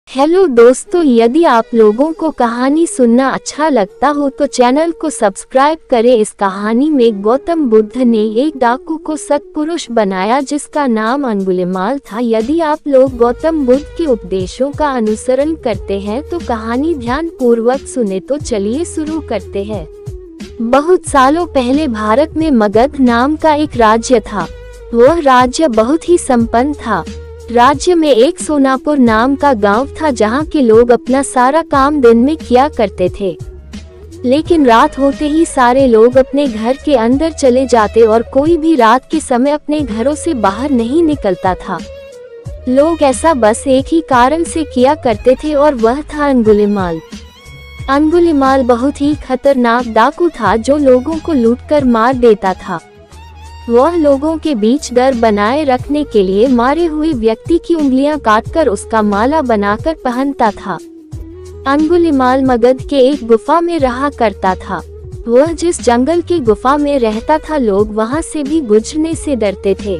Hello दोस्तों, यदि आप लोगों को कहानी सुनना अच्छा लगता हो तो चैनल को सब्सक्राइब करें। इस कहानी में गौतम बुद्ध ने एक डाकू को सत्पुरुष बनाया जिसका नाम अंगुलिमाल था। यदि आप लोग गौतम बुद्ध के उपदेशों का अनुसरण करते हैं तो कहानी ध्यान पूर्वक सुने। तो चलिए शुरू करते हैं। बहुत सालों पहले भारत में मगध नाम का एक राज्य था। वह राज्य बहुत ही संपन्न था। राज्य में एक सोनापुर नाम का गांव था जहां के लोग अपना सारा काम दिन में किया करते थे, लेकिन रात होते ही सारे लोग अपने घर के अंदर चले जाते और कोई भी रात के समय अपने घरों से बाहर नहीं निकलता था। लोग ऐसा बस एक ही कारण से किया करते थे और वह था अंगुलिमाल। अंगुलिमाल बहुत ही खतरनाक डाकू था जो लोगों को लूटकर मार देता था। वह लोगों के बीच डर बनाए रखने के लिए मारे हुए व्यक्ति की उंगलियां काटकर उसका माला बनाकर पहनता था। अंगुलिमाल मगध के एक गुफा में रहा करता था। वह जिस जंगल के गुफा में रहता था लोग वहां से भी गुजरने से डरते थे,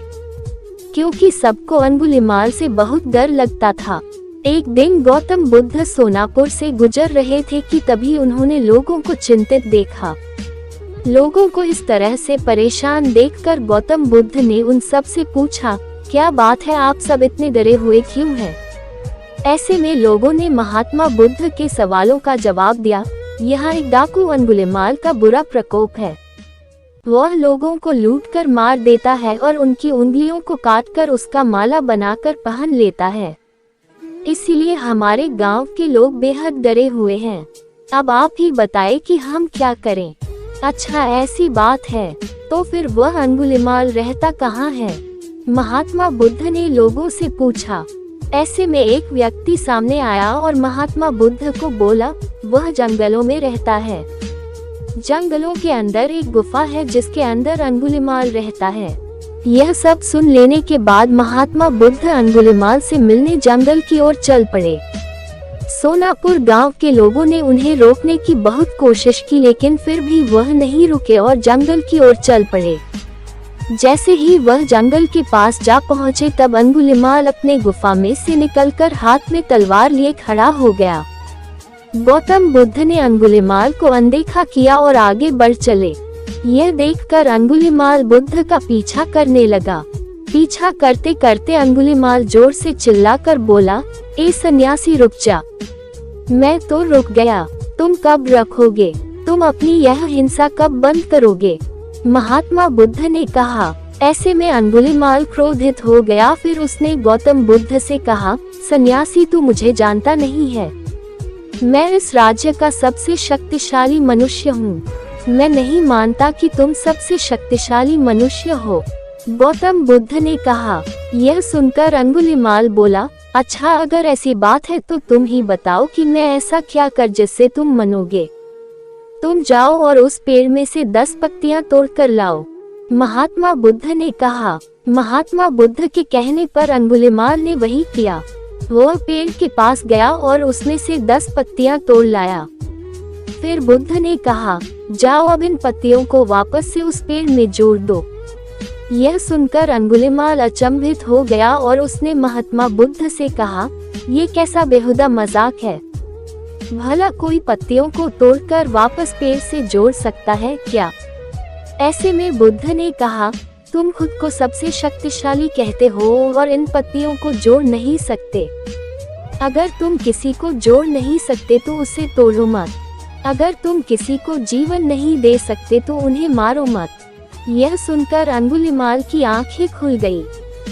क्योंकि सबको अंगुलिमाल से बहुत डर लगता था। एक दिन गौतम बुद्ध सोनापुर से गुजर रहे थे कि तभी उन्होंने लोगों को चिंतित देखा। लोगों को इस तरह से परेशान देखकर गौतम बुद्ध ने उन सब से पूछा, क्या बात है, आप सब इतने डरे हुए क्यों हैं? ऐसे में लोगों ने महात्मा बुद्ध के सवालों का जवाब दिया, यहाँ एक डाकू अंगुलिमाल का बुरा प्रकोप है। वह लोगों को लूटकर मार देता है और उनकी उंगलियों को काटकर उसका माला बनाकर पहन लेता है। इसीलिए हमारे गांव के लोग बेहद डरे हुए हैं। अब आप ही बताएं कि हम क्या करें? अच्छा, ऐसी बात है, तो फिर वह अंगुलिमाल रहता कहाँ है? महात्मा बुद्ध ने लोगों से पूछा। ऐसे में एक व्यक्ति सामने आया और महात्मा बुद्ध को बोला, वह जंगलों में रहता है। जंगलों के अंदर एक गुफा है जिसके अंदर अंगुलिमाल रहता है। यह सब सुन लेने के बाद महात्मा बुद्ध अंगुलिमाल से मिलने जंगल की ओर चल पड़े। सोनापुर गांव के लोगों ने उन्हें रोकने की बहुत कोशिश की, लेकिन फिर भी वह नहीं रुके और जंगल की ओर चल पड़े। जैसे ही वह जंगल के पास जा पहुंचे तब अंगुलिमाल अपने गुफा में से निकलकर हाथ में तलवार लिए खड़ा हो गया। गौतम बुद्ध ने अंगुलिमाल को अनदेखा किया और आगे बढ़ चले। यह देखकर अंगुलिमाल बुद्ध का पीछा करने लगा। पीछा करते करते अंगुलिमाल जोर से चिल्लाकर बोला, ए सन्यासी, रुक जा। मैं तो रुक गया, तुम कब रखोगे? तुम अपनी यह हिंसा कब बंद करोगे? महात्मा बुद्ध ने कहा। ऐसे में अंगुलिमाल क्रोधित हो गया। फिर उसने गौतम बुद्ध से कहा, सन्यासी, तू मुझे जानता नहीं है। मैं इस राज्य का सबसे शक्तिशाली मनुष्य हूँ। मैं नहीं मानता कि तुम सबसे शक्तिशाली मनुष्य हो। गौतम बुद्ध ने कहा। यह सुनकर अंगुलिमाल बोला, अच्छा, अगर ऐसी बात है तो तुम ही बताओ कि मैं ऐसा क्या कर जिससे तुम मनोगे। तुम जाओ और उस पेड़ में से 10 पत्तियां तोड़कर लाओ। महात्मा बुद्ध ने कहा। महात्मा बुद्ध के कहने पर अंगुलिमाल ने वही किया। वह पेड़ के पास गया और उसमें से 10 पत्तियां तोड़ लाया। फिर बुद्ध ने कहा, जाओ अब इन पत्तियों को वापस से उस पेड़ में जोड़ दो। यह सुनकर अंगुलिमाल अचंभित हो गया और उसने महात्मा बुद्ध से कहा, ये कैसा बेहुदा मजाक है? भला कोई पत्तियों को तोड़कर वापस पेड़ से जोड़ सकता है क्या? ऐसे में बुद्ध ने कहा, तुम खुद को सबसे शक्तिशाली कहते हो और इन पत्तियों को जोड़ नहीं सकते। अगर तुम किसी को जोड़ नहीं सकते तो उसे तोड़ो मत। अगर तुम किसी को जीवन नहीं दे सकते तो उन्हें मारो मत। यह सुनकर अंगुलिमाल की आंखें खुल गई।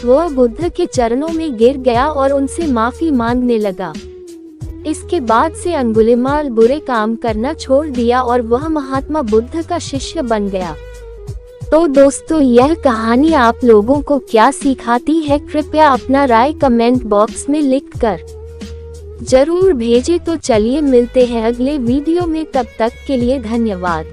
वह बुद्ध के चरणों में गिर गया और उनसे माफी मांगने लगा। इसके बाद से अंगुलिमाल बुरे काम करना छोड़ दिया और वह महात्मा बुद्ध का शिष्य बन गया। तो दोस्तों, यह कहानी आप लोगों को क्या सिखाती है? कृपया अपना राय कमेंट बॉक्स में लिखकर जरूर भेजें। तो चलिए मिलते हैं अगले वीडियो में, तब तक के लिए धन्यवाद।